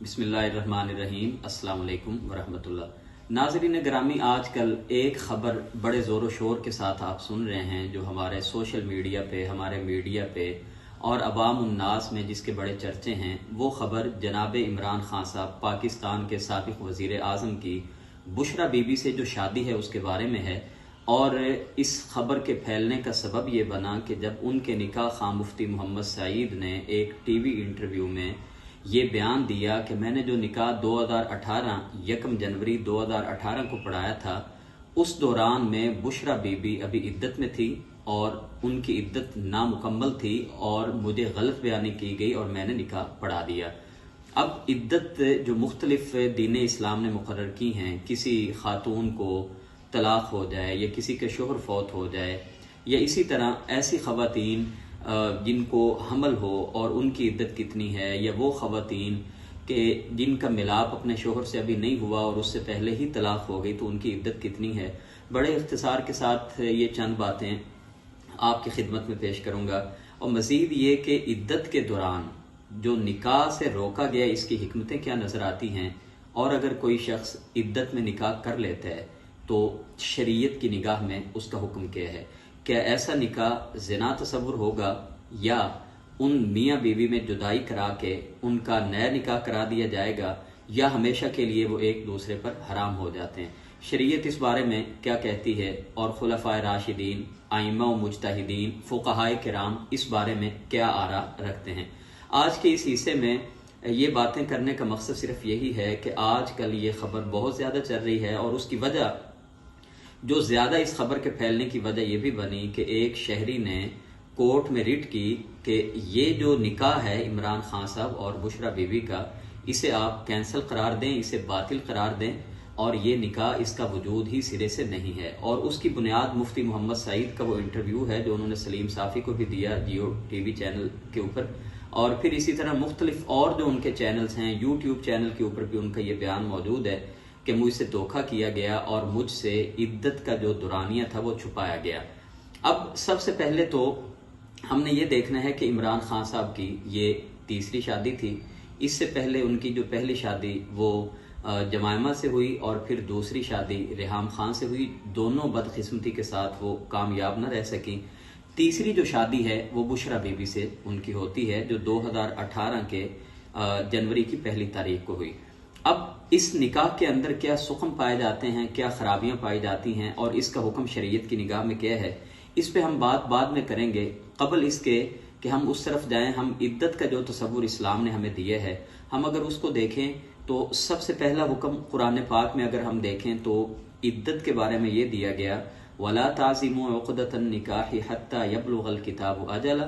बिस्मिल्लाहिर्रहमानिर्रहीम। अस्सलाम वालेकुम वरहमतुल्लाह। नाज़रीन ग्रामी, आजकल एक ख़बर बड़े ज़ोर शोर के साथ आप सुन रहे हैं जो हमारे सोशल मीडिया पे, हमारे मीडिया पे और अवाम उन्नास में जिसके बड़े चर्चे हैं, वो ख़बर जनाब इमरान खान साहब पाकिस्तान के साबिक़ वज़ीर आज़म की बुशरा बीबी से जो शादी है उसके बारे में है। और इस खबर के फैलने का सबब ये बना कि जब उनके निकाह खां मुफ्ती मोहम्मद सईद ने एक टीवी इंटरव्यू में ये बयान दिया कि मैंने जो निकाह 2018 1 जनवरी 2018 को पढ़ाया था, उस दौरान में बुशरा बीबी अभी इद्दत में थी और उनकी इद्दत नामुकम्मल थी और मुझे गलत बयानी की गई और मैंने निकाह पढ़ा दिया। अब इद्दत जो मुख्तलिफ दीन इस्लाम ने मुकर्रर की हैं, किसी खातून को तलाक हो जाए या किसी के शोहर फौत हो जाए या इसी तरह ऐसी खवातीन जिनको हमल हो और उनकी इद्दत कितनी है, या वो खवातीन के जिनका मिलाप अपने शोहर से अभी नहीं हुआ और उससे पहले ही तलाक हो गई तो उनकी इद्दत कितनी है। बड़े इख्तिसार के साथ ये चंद बातें आपकी खिदमत में पेश करूंगा। और मज़ीद ये कि इद्दत के दौरान जो निकाह से रोका गया इसकी हिकमतें क्या नज़र आती हैं, और अगर कोई शख्स इद्दत में निकाह कर लेता है तो शरीयत की निगाह में उसका हुक्म क्या है। क्या ऐसा निकाह ज़िना तसव्वुर होगा या उन मियाँ बीवी में जुदाई करा के उनका नया निकाह करा दिया जाएगा, या हमेशा के लिए वो एक दूसरे पर हराम हो जाते हैं। शरीयत इस बारे में क्या कहती है और खुलफाए राशिदीन, आइम्मा व मुज्तहिदीन, फुक़हाए किराम इस बारे में क्या आरा रखते हैं। आज के इस हिस्से में ये बातें करने का मकसद सिर्फ यही है कि आजकल ये खबर बहुत ज़्यादा चल रही है और उसकी वजह जो ज़्यादा इस खबर के फैलने की वजह यह भी बनी कि एक शहरी ने कोर्ट में रिट की कि ये जो निकाह है इमरान खान साहब और बुशरा बीबी का, इसे आप कैंसिल करार दें, इसे बातिल करार दें और ये निकाह इसका वजूद ही सिरे से नहीं है। और उसकी बुनियाद मुफ्ती मोहम्मद सईद का वो इंटरव्यू है जो उन्होंने सलीम साफ़ी को भी दिया जियो टीवी चैनल के ऊपर, और फिर इसी तरह मुख्तलिफ और जो उनके चैनल्स हैं, यूट्यूब चैनल के ऊपर भी उनका ये बयान मौजूद है कि मुझसे धोखा किया गया और मुझसे इद्दत का जो दुरानिया था वो छुपाया गया। अब सबसे पहले तो हमने ये देखना है कि इमरान खान साहब की ये तीसरी शादी थी। इससे पहले उनकी जो पहली शादी वो जमायमा से हुई और फिर दूसरी शादी रेहाम खान से हुई। दोनों बदकिस्मती के साथ वो कामयाब न रह सकी। तीसरी जो शादी है वो बुशरा बीबी से उनकी होती है जो 2018 के जनवरी की पहली तारीख को हुई। अब इस निकाह के अंदर क्या सुखम पाए जाते हैं, क्या खराबियां पाई जाती हैं और इसका हुक्म शरीयत की निगाह में क्या है, इस पे हम बात बाद में करेंगे। कबल इसके कि हम उस तरफ जाएं, हम इद्दत का जो तसव्वुर इस्लाम ने हमें दिया है, हम अगर उसको देखें तो सबसे पहला हुक्म कुरान पाक में अगर हम देखें तो इद्दत के बारे में ये दिया गया, वला ताज़िमू उक़दतन निकाहि हत्ता यबलुगल किताबु अजला,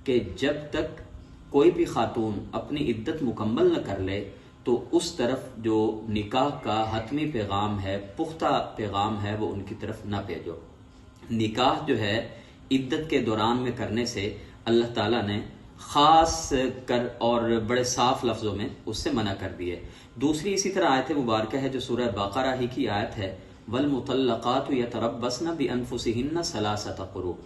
कि जब तक कोई भी खातून अपनी इद्दत मुकम्मल न कर ले तो उस तरफ जो निकाह का हतमी पैगाम है, पुख्ता पैगाम है, वो उनकी तरफ न भेजो। निकाह जो है इद्दत के दौरान में करने से अल्लाह ताला ने खास कर और बड़े साफ लफ्जों में उससे मना कर दिए। दूसरी इसी तरह आयत मुबारक है जो सूरह बकरा ही की आयत है, वल मुतल्लक़ातु यतरब्बस्न बिअन्फुसिहिन्न सलासत क़ुरू,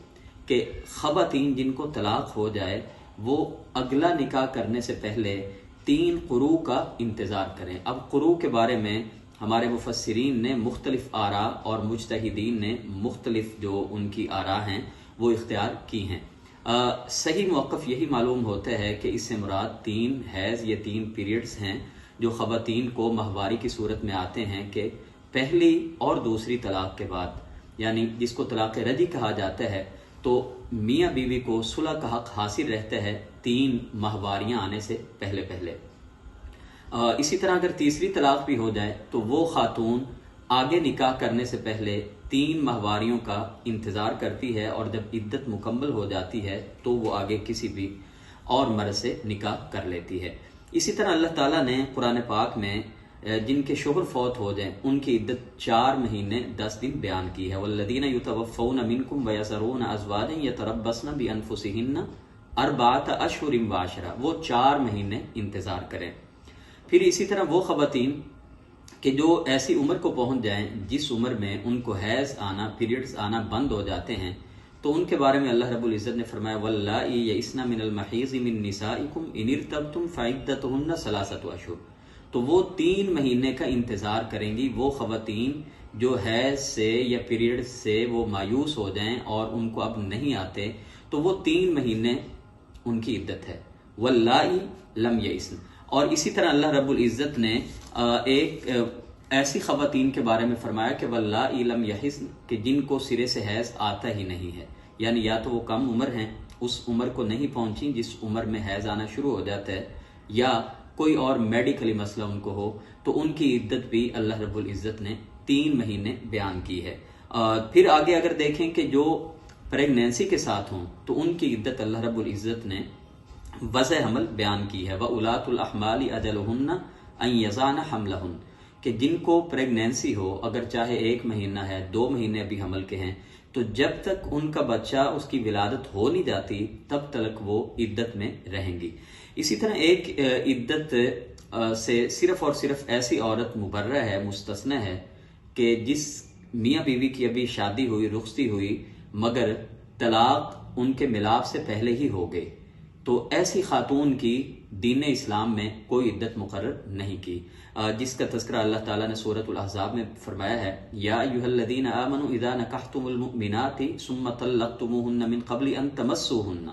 के ख़वातीन जिनको तलाक हो जाए वो अगला निकाह करने से पहले 3 क़ुरू का इंतज़ार करें। अब क़ुरू के बारे में हमारे मुफस्सिरीन ने मुख्तलिफ आरा और मुज्तहिदीन ने मुख्तलिफ जो उनकी आरा हैं वो इख्तियार की हैं। सही मौक़िफ़ यही मालूम होता है कि इससे मुराद 3 हैज़ या 3 पीरियड्स हैं जो ख़वातीन को माहवारी की सूरत में आते हैं कि पहली और दूसरी तलाक के बाद, यानी जिसको तलाक़ रजी कहा जाता है, तो मियाँ बीवी को सुलह का हक हासिल रहता है 3 माहवारियाँ आने से पहले पहले। इसी तरह अगर तीसरी तलाक भी हो जाए तो वो खातून आगे निकाह करने से पहले 3 माहवारियों का इंतज़ार करती है और जब इद्दत मुकम्मल हो जाती है तो वो आगे किसी भी और मर्द से निकाह कर लेती है। इसी तरह अल्लाह ताला ने कुरान पाक में जिनके शोहर फौत हो जाए उनकी इद्दत 4 महीने 10 दिन बयान की है। वल्लदीना युतवफ़्फ़ौना मिनकुम वयज़रूना अज़वाजन यतरब्बस्न बिअन्फुसिहिन्न अर्बअत अशहुरिन व अशरा, वो 4 महीने इंतज़ार करें। फिर इसी तरह वो ख़वातीन कि जो ऐसी उम्र को पहुंच जाएं जिस उम्र में उनको हैज़ आना, पीरियड्स आना बंद हो जाते हैं, तो उनके बारे में अल्लाह रब्बुल इज़्ज़त ने फरमाया वल्लाई यइस्ना मिनल महीज़ मिन निसाइकुम इन इर्तबतुम फ़इद्दतुहुन्ना सलासतु अशहुर, تو وہ 3 مہینے کا انتظار کریں گی. وہ خواتین جو حیض سے یا پیریڈ سے وہ مایوس ہو جائیں اور ان کو اب نہیں آتے تو وہ 3 مہینے ان کی عدت ہے. واللائی لم یئسن. اور اسی طرح اللہ رب العزت نے ایک ایسی خواتین کے بارے میں فرمایا کہ واللائی لم یئسن، کہ جن کو سرے سے حیض آتا ہی نہیں ہے، یعنی یا تو وہ کم عمر ہیں، اس عمر کو نہیں پہنچی جس عمر میں حیض آنا شروع ہو جاتا ہے، یا کوئی اور میڈیکلی مسئلہ ان کو ہو، تو ان کی عدت بھی اللہ رب العزت نے 3 مہینے بیان کی ہے. پھر آگے اگر دیکھیں کہ جو پریگنینسی کے ساتھ ہوں تو ان کی عدت اللہ رب العزت نے وضع حمل بیان کی ہے. وَأُولَاتُ الْأَحْمَالِ أَجَلُهُنَّ أَن يَضَعْنَ حَمْلَهُنَّ، کہ جن کو پریگنینسی ہو، اگر چاہے 1 مہینہ ہے، 2 مہینے ابھی حمل کے ہیں، تو جب تک ان کا بچہ اس کی ولادت ہو نہیں جاتی تب تک وہ عدت میں رہیں گی. اسی طرح ایک عدت سے صرف اور صرف ایسی عورت مبرہ ہے، مستثنی ہے، کہ جس میاں بیوی کی ابھی شادی ہوئی، رخصتی ہوئی، مگر طلاق ان کے ملاپ سے پہلے ہی ہو گئی، تو ایسی خاتون کی دین اسلام میں کوئی عدت مقرر نہیں کی، جس کا تذکرہ اللہ تعالیٰ نے سورۃ الاحزاب میں فرمایا ہے. یا ایھا الذین آمنوا اذا نکحتم المؤمنات ثم طلقتموہن من قبل ان تمسوہن.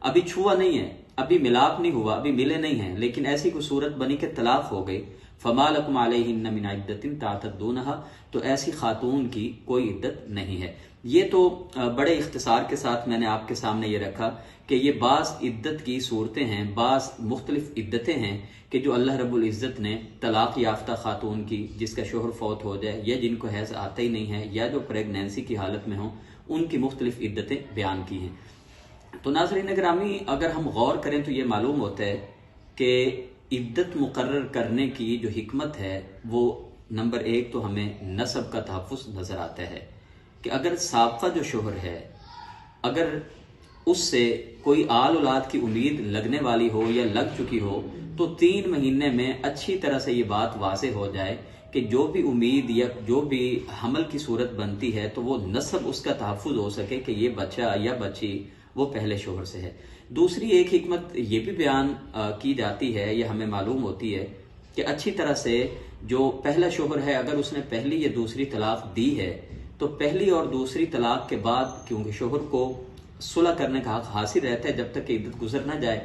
ابھی چھوا نہیں ہے، ابھی ملاپ نہیں ہوا، ابھی ملے نہیں ہیں، لیکن ایسی کوئی صورت بنی کہ طلاق ہو گئی، فما لکم علیہن من عدۃ تعتدونھا، تو ایسی خاتون کی کوئی عدت نہیں ہے. یہ تو بڑے اختصار کے ساتھ میں نے آپ کے سامنے یہ رکھا کہ یہ بعض عدت کی صورتیں ہیں، بعض مختلف عدتیں ہیں کہ جو اللہ رب العزت نے طلاق یافتہ خاتون کی، جس کا شوہر فوت ہو جائے یا جن کو حیض آتا ہی نہیں ہے یا جو پریگنینسی کی حالت میں ہوں، ان کی مختلف عدتیں بیان کی ہیں. تو ناظرین گرامی، اگر ہم غور کریں تو یہ معلوم ہوتا ہے کہ عدت مقرر کرنے کی جو حکمت ہے وہ نمبر 1 تو ہمیں نسب کا تحفظ نظر آتا ہے کہ اگر سابقہ جو شوہر ہے، اگر اس سے کوئی آل اولاد کی امید لگنے والی ہو یا لگ چکی ہو، تو 3 مہینے میں اچھی طرح سے یہ بات واضح ہو جائے کہ جو بھی امید یا جو بھی حمل کی صورت بنتی ہے تو وہ نسب اس کا تحفظ ہو سکے کہ یہ بچہ یا بچی وہ پہلے شوہر سے ہے. دوسری ایک حکمت یہ بھی بیان کی جاتی ہے یا ہمیں معلوم ہوتی ہے کہ اچھی طرح سے جو پہلا شوہر ہے اگر اس نے پہلی یا دوسری طلاق دی ہے تو پہلی اور دوسری طلاق کے بعد کیونکہ شوہر کو صلح کرنے کا حق حاصل رہتا ہے جب تک کہ عدت گزر نہ جائے،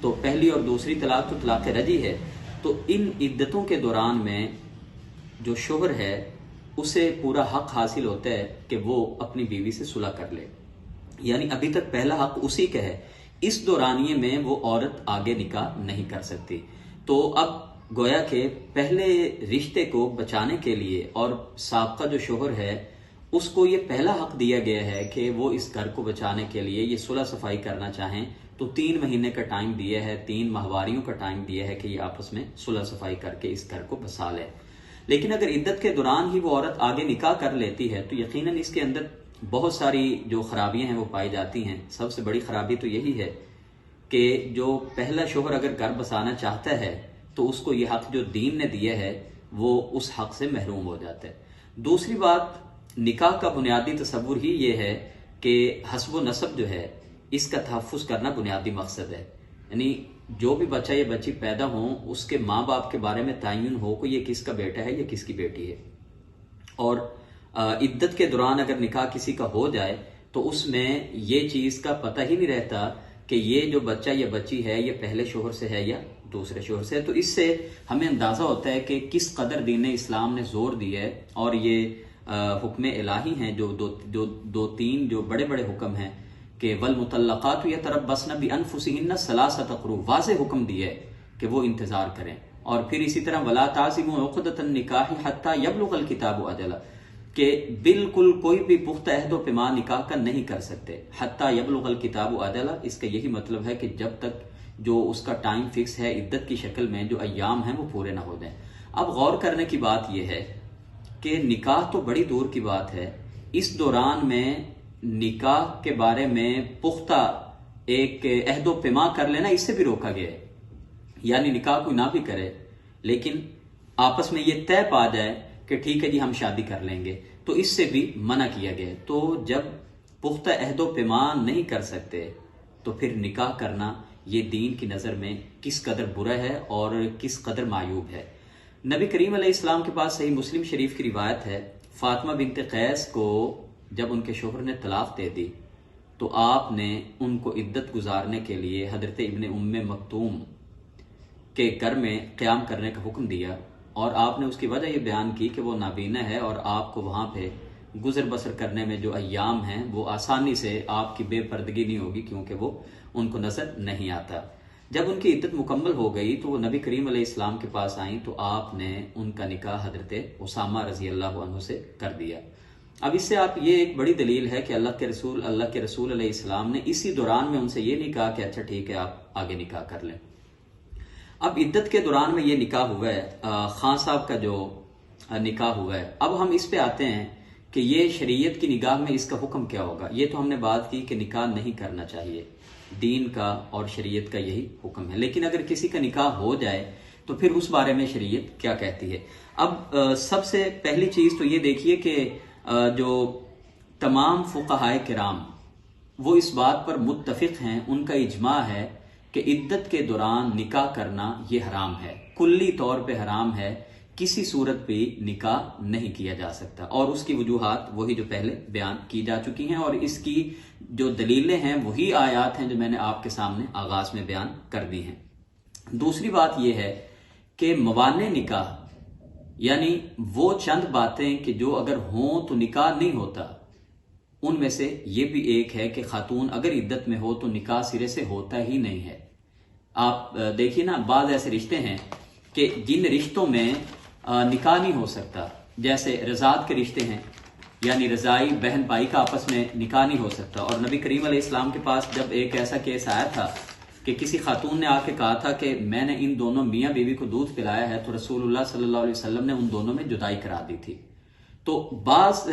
تو پہلی اور دوسری طلاق تو طلاق رجعی ہے، تو ان عدتوں کے دوران میں جو شوہر ہے اسے پورا حق حاصل ہوتا ہے کہ وہ اپنی بیوی سے صلح کر لے، یعنی ابھی تک پہلا حق اسی کا ہے. اس دورانیے میں وہ عورت آگے نکاح نہیں کر سکتی. تو اب گویا کہ پہلے رشتے کو بچانے کے لیے اور سابقہ جو شوہر ہے اس کو یہ پہلا حق دیا گیا ہے کہ وہ اس گھر کو بچانے کے لیے یہ صلح صفائی کرنا چاہیں تو 3 مہینے کا ٹائم دیا ہے، 3 ماہواریوں کا ٹائم دیا ہے کہ یہ آپس میں صلح صفائی کر کے اس گھر کو بسا لے. لیکن اگر عدت کے دوران ہی وہ عورت آگے نکاح کر لیتی ہے تو یقیناً اس کے اندر بہت ساری جو خرابیاں ہیں وہ پائی جاتی ہیں. سب سے بڑی خرابی تو یہی ہے کہ جو پہلا شوہر اگر گھر بسانا چاہتا ہے تو اس کو یہ حق جو دین نے دیا ہے وہ اس حق سے محروم ہو جاتا ہے. دوسری بات، نکاح کا بنیادی تصور ہی یہ ہے کہ حسب و نسب جو ہے اس کا تحفظ کرنا بنیادی مقصد ہے، یعنی جو بھی بچہ یا بچی پیدا ہوں اس کے ماں باپ کے بارے میں تعین ہو کہ یہ کس کا بیٹا ہے یا کس کی بیٹی ہے. اور عدت کے دوران اگر نکاح کسی کا ہو جائے تو اس میں یہ چیز کا پتہ ہی نہیں رہتا کہ یہ جو بچہ یا بچی ہے یہ پہلے شوہر سے ہے یا دوسرے شوہر سے ہے. تو اس سے ہمیں اندازہ ہوتا ہے کہ کس قدر دین اسلام نے زور دیا ہے. اور یہ حکم الہی ہیں جو 3 جو بڑے بڑے حکم ہیں کہ والمطلقات یتربصن بانفسہن ثلاثۃ قروء، واضح حکم دیا ہے کہ وہ انتظار کریں. اور پھر اسی طرح ولا تعزموا عقدۃ النکاح حتی یبلغ الکتاب اجلہ، کہ بالکل کوئی بھی پختہ عہد و پیمان نکاح کا نہیں کر سکتے حتی یبلغ الکتاب اجلہ. اس کا یہی مطلب ہے کہ جب تک جو اس کا ٹائم فکس ہے عدت کی شکل میں جو ایام ہیں وہ پورے نہ ہو جائیں. اب غور کرنے کی بات یہ ہے کہ نکاح تو بڑی دور کی بات ہے، اس دوران میں نکاح کے بارے میں پختہ ایک عہد و پیما کر لینا اس سے بھی روکا گیا ہے. یعنی نکاح کوئی نہ بھی کرے لیکن آپس میں یہ طے پا جائے کہ ٹھیک ہے جی ہم شادی کر لیں گے، تو اس سے بھی منع کیا گیا. تو جب پختہ عہد و پیمان نہیں کر سکتے تو پھر نکاح کرنا یہ دین کی نظر میں کس قدر برا ہے اور کس قدر معیوب ہے۔ نبی کریم علیہ السلام کے پاس صحیح مسلم شریف کی روایت ہے، فاطمہ بنت قیس کو جب ان کے شوہر نے طلاق دے دی تو آپ نے ان کو عدت گزارنے کے لیے حضرت ابن ام مکتوم کے گھر میں قیام کرنے کا حکم دیا، اور آپ نے اس کی وجہ یہ بیان کی کہ وہ نابینا ہے اور آپ کو وہاں پہ گزر بسر کرنے میں جو ایام ہیں وہ آسانی سے آپ کی بے پردگی نہیں ہوگی، کیونکہ وہ ان کو نظر نہیں آتا۔ جب ان کی عدت مکمل ہو گئی تو وہ نبی کریم علیہ السلام کے پاس آئیں تو آپ نے ان کا نکاح حضرت اسامہ رضی اللہ عنہ سے کر دیا۔ اب اس سے آپ یہ ایک بڑی دلیل ہے کہ اللہ کے رسول علیہ السلام نے اسی دوران میں ان سے یہ نہیں کہا کہ اچھا ٹھیک ہے آپ آگے نکاح کر لیں۔ اب عدت کے دوران میں یہ نکاح ہوا ہے، خان صاحب کا جو نکاح ہوا ہے، اب ہم اس پہ آتے ہیں کہ یہ شریعت کی نگاہ میں اس کا حکم کیا ہوگا۔ یہ تو ہم نے بات کی کہ نکاح نہیں کرنا چاہیے، دین کا اور شریعت کا یہی حکم ہے، لیکن اگر کسی کا نکاح ہو جائے تو پھر اس بارے میں شریعت کیا کہتی ہے۔ اب سب سے پہلی چیز تو یہ دیکھیے کہ جو تمام فقہائے کرام وہ اس بات پر متفق ہیں، ان کا اجماع ہے کہ عدت کے دوران نکاح کرنا یہ حرام ہے، کلی طور پہ حرام ہے، کسی صورت پہ نکاح نہیں کیا جا سکتا، اور اس کی وجوہات وہی جو پہلے بیان کی جا چکی ہیں، اور اس کی جو دلیلیں ہیں وہی آیات ہیں جو میں نے آپ کے سامنے آغاز میں بیان کر دی ہیں۔ دوسری بات یہ ہے کہ موانع نکاح، یعنی وہ چند باتیں کہ جو اگر ہوں تو نکاح نہیں ہوتا، ان میں سے یہ بھی ایک ہے کہ خاتون اگر عدت میں ہو تو نکاح سرے سے ہوتا ہی نہیں ہے۔ آپ دیکھیے نا، بعض ایسے رشتے ہیں کہ جن رشتوں میں نکاح نہیں ہو سکتا، جیسے رضاعت کے رشتے ہیں، یعنی رضائی بہن بھائی کا آپس میں نکاح نہیں ہو سکتا، اور نبی کریم علیہ السلام کے پاس جب ایک ایسا کیس آیا تھا کہ کسی خاتون نے آ کے کہا تھا کہ میں نے ان دونوں میاں بیوی کو دودھ پلایا ہے، تو رسول اللہ صلی اللہ علیہ وسلم نے ان دونوں میں جدائی کرا دی تھی۔ تو بعض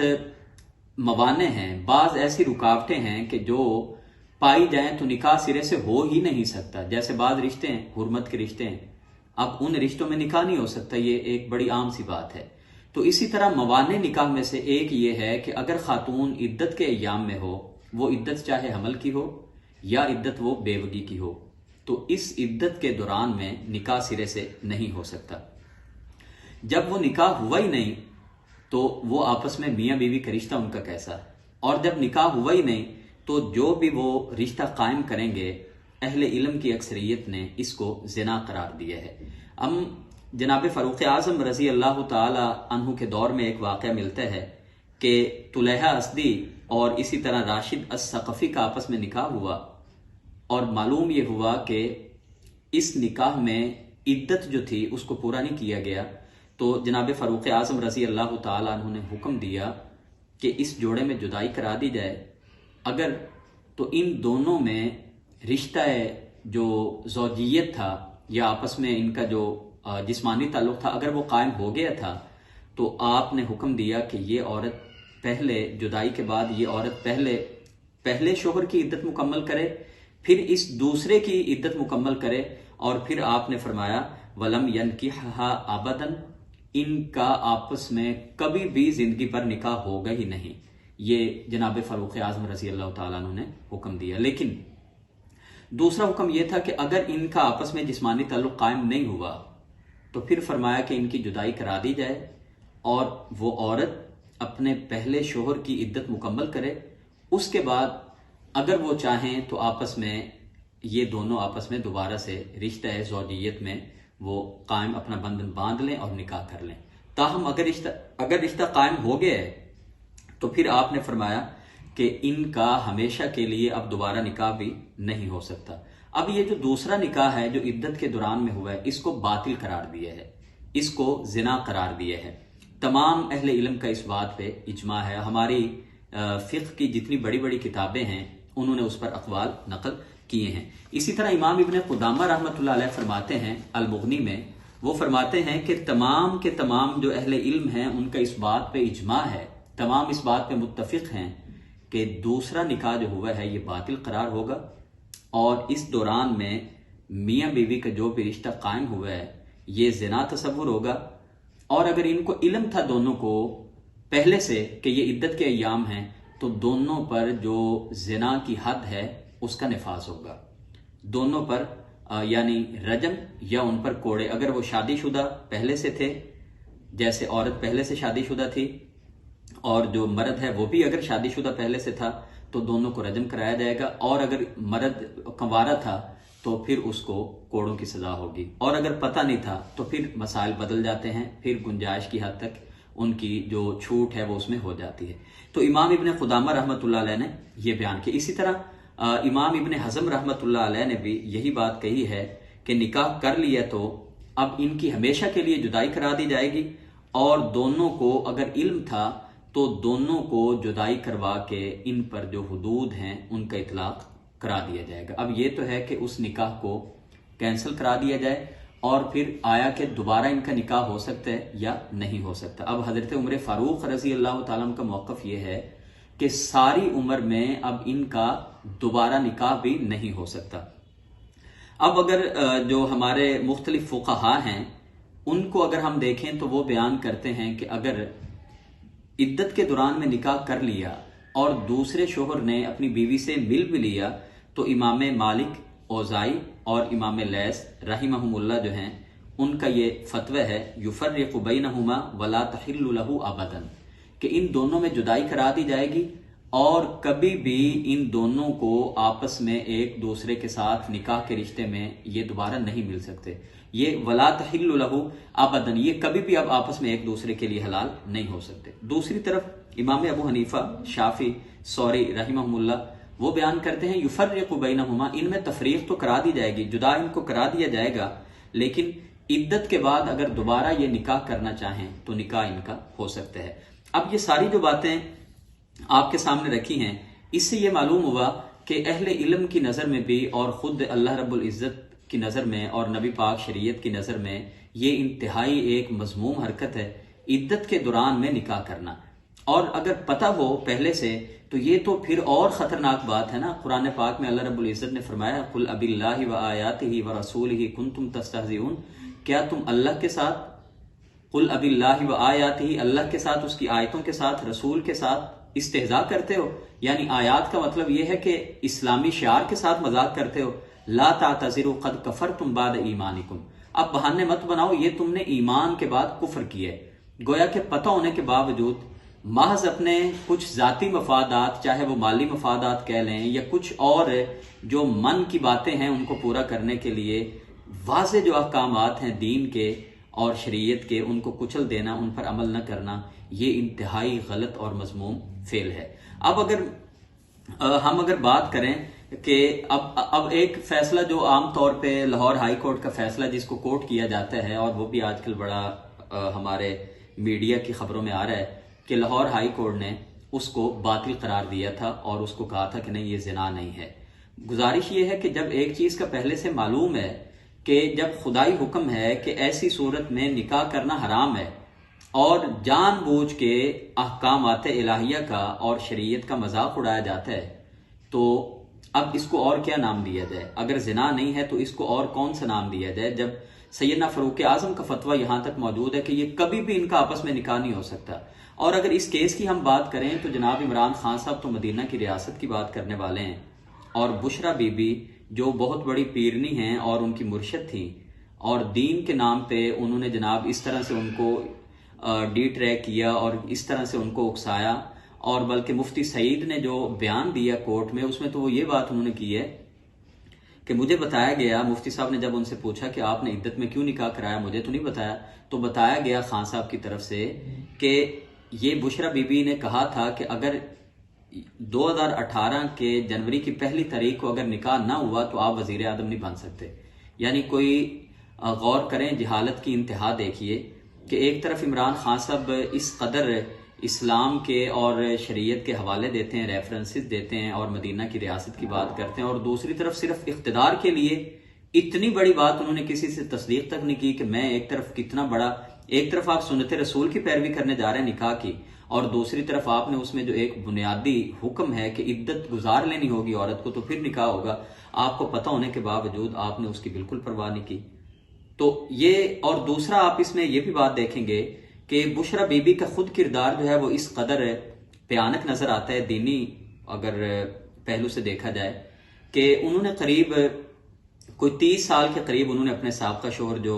موانع ہیں، بعض ایسی رکاوٹیں ہیں کہ جو پائی جائیں تو نکاح سرے سے ہو ہی نہیں سکتا، جیسے بعض رشتے ہیں حرمت کے رشتے ہیں، اب ان رشتوں میں نکاح نہیں ہو سکتا، یہ ایک بڑی عام سی بات ہے۔ تو اسی طرح موانع نکاح میں سے ایک یہ ہے کہ اگر خاتون عدت کے ایام میں ہو، وہ عدت چاہے حمل کی ہو یا عدت وہ بیوگی کی ہو، تو اس عدت کے دوران میں نکاح سرے سے نہیں ہو سکتا۔ جب وہ نکاح ہوا ہی نہیں تو وہ آپس میں میاں بیوی کا رشتہ ان کا کیسا ہے، اور جب نکاح ہوا ہی نہیں تو جو بھی وہ رشتہ قائم کریں گے، اہل علم کی اکثریت نے اس کو زنا قرار دیا ہے۔ ہم جناب فاروق اعظم رضی اللہ تعالی عنہ کے دور میں ایک واقعہ ملتا ہے کہ طلحہ اسدی اور اسی طرح راشد الثقفی کا آپس میں نکاح ہوا، اور معلوم یہ ہوا کہ اس نکاح میں عدت جو تھی اس کو پورا نہیں کیا گیا، تو جناب فاروق اعظم رضی اللہ تعالی عنہ نے حکم دیا کہ اس جوڑے میں جدائی کرا دی جائے، اگر تو ان دونوں میں رشتہ جو زوجیت تھا یا آپس میں ان کا جو جسمانی تعلق تھا اگر وہ قائم ہو گیا تھا، تو آپ نے حکم دیا کہ یہ عورت پہلے جدائی کے بعد یہ عورت پہلے شوہر کی عدت مکمل کرے، پھر اس دوسرے کی عدت مکمل کرے، اور پھر آپ نے فرمایا وَلَمْ يَنْكِحْهَا أَبَدًا، ان کا آپس میں کبھی بھی زندگی پر نکاح ہوگا ہی نہیں۔ یہ جناب فاروق اعظم رضی اللہ تعالیٰ عنہ نے حکم دیا۔ لیکن دوسرا حکم یہ تھا کہ اگر ان کا آپس میں جسمانی تعلق قائم نہیں ہوا تو پھر فرمایا کہ ان کی جدائی کرا دی جائے، اور وہ عورت اپنے پہلے شوہر کی عدت مکمل کرے، اس کے بعد اگر وہ چاہیں تو آپس میں یہ دونوں آپس میں دوبارہ سے رشتہ زوجیت میں وہ قائم اپنا بندھن باندھ لیں اور نکاح کر لیں۔ تاہم اگر رشتہ قائم ہو گیا ہے تو پھر آپ نے فرمایا کہ ان کا ہمیشہ کے لیے اب دوبارہ نکاح بھی نہیں ہو سکتا۔ اب یہ جو دوسرا نکاح ہے جو عدت کے دوران میں ہوا ہے، اس کو باطل قرار دیا ہے، اس کو زنا قرار دیا ہے۔ تمام اہل علم کا اس بات پہ اجماع ہے، ہماری فقہ کی جتنی بڑی بڑی کتابیں ہیں انہوں نے اس پر اقوال نقل کیے ہیں۔ اسی طرح امام ابن قدامہ رحمۃ اللہ علیہ فرماتے ہیں المغنی میں، وہ فرماتے ہیں کہ تمام کے تمام جو اہل علم ہیں ان کا اس بات پہ اجماع ہے، تمام اس بات پہ متفق ہیں کہ دوسرا نکاح جو ہوا ہے یہ باطل قرار ہوگا، اور اس دوران میں میاں بیوی کا جو بھی رشتہ قائم ہوا ہے یہ زنا تصور ہوگا، اور اگر ان کو علم تھا دونوں کو پہلے سے کہ یہ عدت کے ایام ہیں تو دونوں پر جو زنا کی حد ہے اس کا نفاذ ہوگا۔ दोनों पर यानी रजम या उन पर कोड़े। अगर वो शादी शुदा पहले से थे, जैसे औरत पहले से शादीशुदा थी और जो मर्द है वो भी अगर शादीशुदा पहले से था, तो दोनों को रजम कराया जाएगा। और अगर मर्द कंवारा था तो फिर उसको कोड़ों की सजा होगी। और अगर पता नहीं था तो फिर मसाइल बदल जाते हैं, फिर गुंजाइश की हद तक उनकी जो छूट है वो उसमें हो जाती है। तो इमाम इब्न खुदामा रहमतुल्लाह अलैह ने यह बयान किया। इसी तरह इमाम इब्न हज़म रहमतुल्लाह अलैह ने भी यही बात कही है कि निकाह कर लिया तो अब इनकी हमेशा के लिए जुदाई करा दी जाएगी, और दोनों को अगर इल्म था तो दोनों को जुदाई करवा के इन पर जो हुदूद हैं उनका इतलाक करा दिया जाएगा। अब ये तो है कि उस निकाह को कैंसिल करा दिया जाए, और फिर आया कि दोबारा इनका निकाह हो सकता है या नहीं हो सकता। अब हजरत उमर फारूक रजी अल्लाह तआला अन्हु का मौक़िफ़ ये है कि सारी उम्र में अब इनका दोबारा निकाह भी नहीं हो सकता। अब अगर जो हमारे मुख्तलिफ फुक़हा हैं उनको अगर हम देखें तो वो बयान करते हैं कि अगर इद्दत के दौरान में निकाह कर लिया और दूसरे शोहर ने अपनी बीवी से मिल भी लिया, तो इमाम मालिक, औज़ाई और इमाम लैस रहिमहुमुल्लाह जो हैं उनका ये फतवा है युफ़र्रिक़ु बैनहुमा वला तहिल्लु लहू अबदन, कि इन दोनों में जुदाई करा दी जाएगी और कभी भी इन दोनों को आपस में एक दूसरे के साथ निकाह के रिश्ते में ये दोबारा नहीं मिल सकते। ये वला तहिल्लु लहू अबदन, ये कभी भी अब आपस में एक दूसरे के लिए हलाल नहीं हो सकते। दूसरी तरफ इमाम अबू हनीफा, शाफी, सौरी रहमहुमुल्लाह वो बयान करते हैं युफ़र्रिक़ु बैनहुमा, इनमें तफरीक तो करा दी जाएगी, जुदा इनको करा दिया जाएगा, लेकिन इद्दत के बाद अगर दोबारा ये निकाह करना चाहें तो निकाह इनका हो सकता है। अब ये सारी जो बातें आपके सामने रखी हैं, इससे ये मालूम हुआ कि अहले इल्म की नज़र में भी और खुद अल्लाह रब्बुल इज़्ज़त की नज़र में और नबी पाक शरीयत की नज़र में ये इंतहाई एक मज़मूम हरकत है इद्दत के दौरान में निकाह करना। और अगर पता हो पहले से तो ये तो फिर और ख़तरनाक बात है ना। कुरान पाक में अल्लाह रब्बुल इज़्ज़त ने फरमाया कुल अबिल्लाहि व आयातिही व रसूलिही कुंतुम तस्तहज़िऊन, क्या तुम अल्लाह के साथ, कुल अबिल्लाहि व आयातिही, अल्लाह के साथ, उसकी आयतों के साथ, रसूल के साथ इस्तेहज़ा करते हो। यानी आयात का मतलब यह है कि इस्लामी शिआर के साथ मजाक करते हो। ला तातज़िरू क़द कफ़रतुम बाद ईमानिकुम, अब बहाने मत बनाओ, ये तुमने ईमान के बाद कुफ्र किया है। गोया के पता होने के बावजूद महज अपने कुछ जाती मफादात, चाहे वो माली मफादात कह लें या कुछ और जो मन की बातें हैं उनको पूरा करने के लिए वाज़े जो अहकामात हैं दीन के और शरीयत के, उनको कुचल देना, उन पर अमल न करना, ये इंतहाई गलत और मज़मूम फेल है। अब अगर हम अगर बात करें कि अब एक फैसला जो आम तौर पे लाहौर हाई कोर्ट का फैसला जिसको कोट किया जाता है, और वो भी आजकल बड़ा हमारे मीडिया की खबरों में आ रहा है कि लाहौर हाई कोर्ट ने उसको बातिल करार दिया था और उसको कहा था कि नहीं, ये जिना नहीं है। गुजारिश ये है कि जब एक चीज का पहले से मालूम है कि जब खुदाई हुक्म है कि ऐसी सूरत में निकाह करना हराम है और जानबूझ के अहकामात इलाहिया का और शरीयत का मजाक उड़ाया जाता है, तो अब इसको और क्या नाम दिया जाए? अगर जिना नहीं है तो इसको और कौन सा नाम दिया जाए, जब सैयदना फारूक आजम का फतवा यहां तक मौजूद है कि ये कभी भी इनका आपस में निकाह नहीं हो सकता। और अगर इस केस की हम बात करें तो जनाब इमरान खान साहब तो मदीना की रियासत की बात करने वाले हैं, और बुशरा बीबी जो बहुत बड़ी पीरनी हैं और उनकी मुर्शद थी, और दीन के नाम पे उन्होंने जनाब इस तरह से उनको डी ट्रैक किया और इस तरह से उनको उकसाया। और बल्कि मुफ्ती सईद ने जो बयान दिया कोर्ट में, उसमें तो वो ये बात उन्होंने की है कि मुझे बताया गया, मुफ्ती साहब ने जब उनसे पूछा कि आपने इद्दत में क्यों निकाह कराया, मुझे तो नहीं बताया, तो बताया गया खान साहब की तरफ से कि ये बुशरा बीबी ने कहा था कि अगर 2018 के जनवरी की पहली तारीख को अगर निकाह ना हुआ तो आप वजीर आजम नहीं बन सकते। यानी कोई गौर करें, जहालत की इंतहा देखिए कि एक तरफ इमरान खान साहब इस कदर इस्लाम के और शरीयत के हवाले देते हैं, रेफरेंसेस देते हैं और मदीना की रियासत की बात करते हैं, और दूसरी तरफ सिर्फ इख्तिदार के लिए इतनी बड़ी बात उन्होंने किसी से तस्दीक तक नहीं की कि मैं एक तरफ कितना बड़ा, एक तरफ आप सुन्नत रसूल की पैरवी करने जा रहे हैं निकाह की, और दूसरी तरफ आपने उसमें जो एक बुनियादी हुक्म है कि इद्दत गुजार लेनी होगी औरत को तो फिर निकाह होगा, आपको पता होने के बावजूद आपने उसकी बिल्कुल परवाह नहीं की। तो ये, और दूसरा आप इसमें यह भी बात देखेंगे कि बुशरा बीबी का खुद किरदार जो है वो इस कदर भयानक नजर आता है दीनी अगर पहलू से देखा जाए कि उन्होंने करीब कोई 30 साल के करीब उन्होंने अपने सबका शोहर जो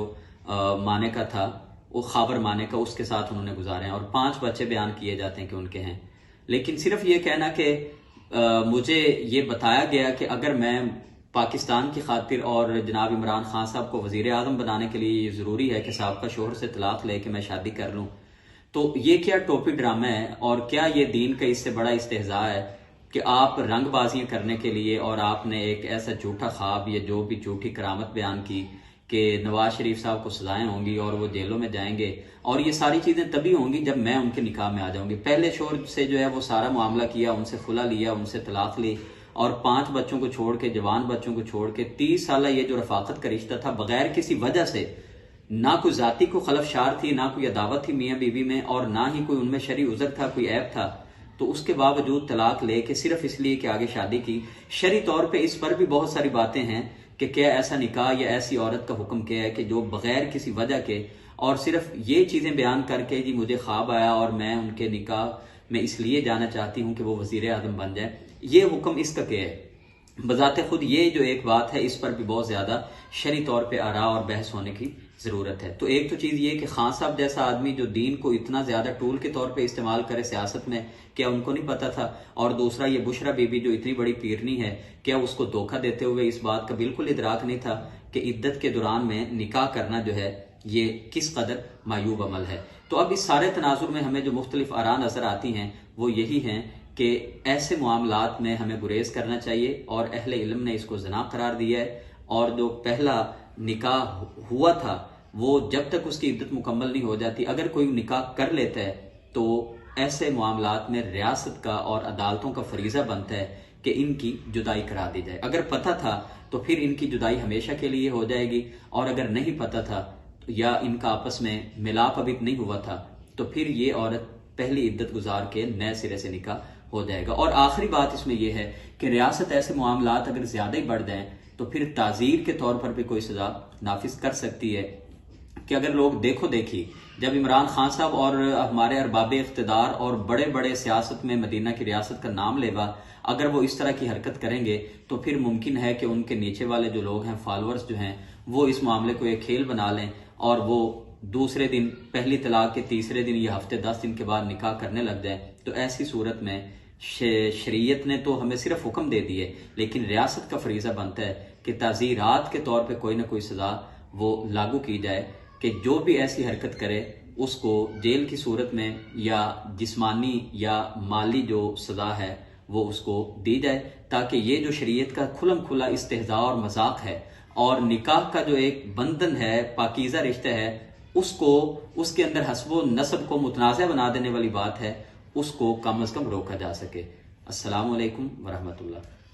माने का था, वो खाबर माने का, उसके साथ उन्होंने गुजारे हैं और 5 बच्चे बयान किए जाते हैं कि उनके हैं। लेकिन सिर्फ ये कहना कि मुझे ये बताया गया कि अगर मैं पाकिस्तान की खातिर और जनाब इमरान खान साहब को वजीर आजम बनाने के लिए ये ज़रूरी है कि साहब का शोहर से तलाक ले के मैं शादी कर लूँ, तो ये क्या टोपी ड्रामा है और क्या ये दीन का इससे बड़ा इस्तेहज़ा है कि आप रंगबाजियां करने के लिए और आपने एक ऐसा झूठा ख्वाब या जो भी झूठी करामत बयान की कि नवाज शरीफ साहब को सजाएं होंगी और वो जेलों में जाएंगे, और ये सारी चीजें तभी होंगी जब मैं उनके निकाह में आ जाऊंगी। पहले शोहर से जो है वो सारा मामला किया, उनसे खुला लिया, उनसे तलाक ली और 5 बच्चों को छोड़ के, जवान बच्चों को छोड़ के 30 साल ये जो रफाकत का रिश्ता था बगैर किसी वजह से, ना कोई जाती को खलफशार थी, ना कोई अदावत थी मियाँ बीवी में, और ना ही कोई उनमें शरई उज़र था, कोई ऐब था, तो उसके बावजूद तलाक लेके सिर्फ इसलिए कि आगे शादी की। शरई तौर पे इस पर भी बहुत सारी बातें हैं कि क्या ऐसा निकाह या ऐसी औरत का हुक्म क्या है कि जो बगैर किसी वजह के और सिर्फ ये चीजें बयान करके जी मुझे ख्वाब आया और मैं उनके निकाह में इसलिए जाना चाहती हूँ कि वो वजीर आजम बन जाए, ये हुक्म इसका क्या है? बजाते खुद ये जो एक बात है, इस पर भी बहुत ज्यादा शरई तौर पे आरा और बहस होने की जरूरत है। तो एक तो चीज ये कि खान साहब जैसा आदमी जो दीन को इतना ज्यादा टूल के तौर पे इस्तेमाल करे सियासत में, क्या उनको नहीं पता था? और दूसरा ये बुशरा बीबी जो इतनी बड़ी पीरनी है, क्या उसको धोखा देते हुए इस बात का बिल्कुल इदराक नहीं था कि इद्दत के दौरान में निकाह करना जो है ये किस कदर मायूब अमल है? तो अब इस सारे तनाजुर में हमें जो मुख्तलिफ आरा नजर आती हैं वो यही हैं कि ऐसे मामलात में हमें गुरेज करना चाहिए और अहले इल्म ने इसको ज़ना करार दिया है। और जो पहला निकाह हुआ था वो जब तक उसकी इद्दत मुकम्मल नहीं हो जाती, अगर कोई निकाह कर लेता है तो ऐसे मामलात में रियासत का और अदालतों का फरीजा बनता है कि इनकी जुदाई करा दी जाए। अगर पता था तो फिर इनकी जुदाई हमेशा के लिए हो जाएगी, और अगर नहीं पता था या इनका आपस में मिलाप अभी नहीं हुआ था तो फिर ये औरत पहली इद्दत गुजार के नए सिरे से निकाह हो जाएगा। और आखिरी बात इसमें यह है कि रियासत ऐसे मामलात अगर ज्यादा ही बढ़ जाएं तो फिर ताजीर के तौर पर भी कोई सजा नाफिज कर सकती है कि अगर लोग देखो देखी जब इमरान खान साहब और हमारे अरबाब इख्तिदार और बड़े बड़े सियासत में मदीना की रियासत का नाम लेवा, अगर वो इस तरह की हरकत करेंगे तो फिर मुमकिन है कि उनके नीचे वाले जो लोग हैं, फॉलोअर्स जो हैं, वो इस मामले को एक खेल बना लें और वो दूसरे दिन पहली तलाक के तीसरे दिन या हफ्ते 10 दिन के बाद निकाह करने लग जाए। तो ऐसी सूरत में शरीयत ने तो हमें सिर्फ हुक्म दे दिए, लेकिन रियासत का फरीजा बनता है कि ताज़ीरात के तौर पे कोई ना कोई सजा वो लागू की जाए कि जो भी ऐसी हरकत करे उसको जेल की सूरत में या जिस्मानी या माली जो सजा है वो उसको दी जाए, ताकि ये जो शरीयत का खुलम खुला इस्तेहज़ा और मजाक है और निकाह का जो एक बंधन है, पाकीज़ा रिश्ता है, उसको उसके अंदर हस्बो नस्ब को मुतनाज़ा बना देने वाली बात है, उसको कम अज कम रोका जा सके। अस्सलामु अलैकुम वरहमतुल्लाह।